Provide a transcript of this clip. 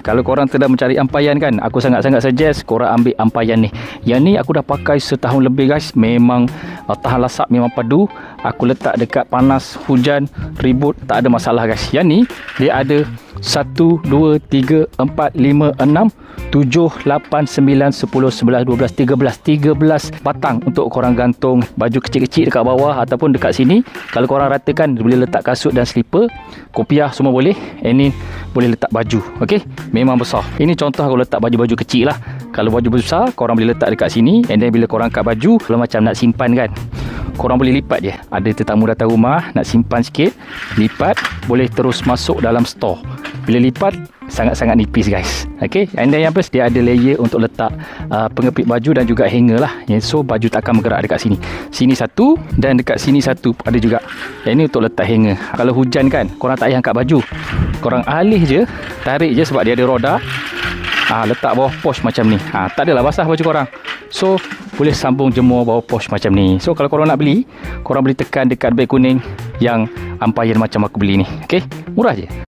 Kalau korang sedang mencari ampayan kan, aku sangat-sangat suggest korang ambil ampayan ni. Yang ni aku dah pakai setahun lebih guys. Memang tahan lasak, memang padu. Aku letak dekat panas, hujan, ribut, tak ada masalah guys. Yang ni dia ada 1, 2, 3, 4, 5, 6, 7, 8, 9, 10, 11, 12, 13 batang untuk korang gantung baju kecil-kecil dekat bawah ataupun dekat sini. Kalau korang ratakan, boleh letak kasut dan slipper, kopiah semua boleh. Ini boleh letak baju. Okey, memang besar. Ini contoh kalau letak baju-baju kecil lah. Kalau baju besar, korang boleh letak dekat sini. And then bila korang angkat baju, kalau macam nak simpan kan, korang boleh lipat je. Ada tetamu datang rumah, nak simpan sikit, lipat, boleh terus masuk dalam store. Bila lipat, sangat-sangat nipis guys. Okay, and then yang plus dia ada layer untuk letak pengepit baju dan juga hanger lah. So baju tak akan bergerak dekat sini. Sini satu dan dekat sini satu ada juga. Yang ini untuk letak hanger. Kalau hujan kan, korang tak payah angkat baju, korang alih je, tarik je sebab dia ada roda. Letak bawah posh macam ni. Tak adalah basah baju korang. So boleh sambung jemur bawah posh macam ni. So kalau korang nak beli, korang boleh tekan dekat beg kuning yang ampayan macam aku beli ni. Okay, murah je.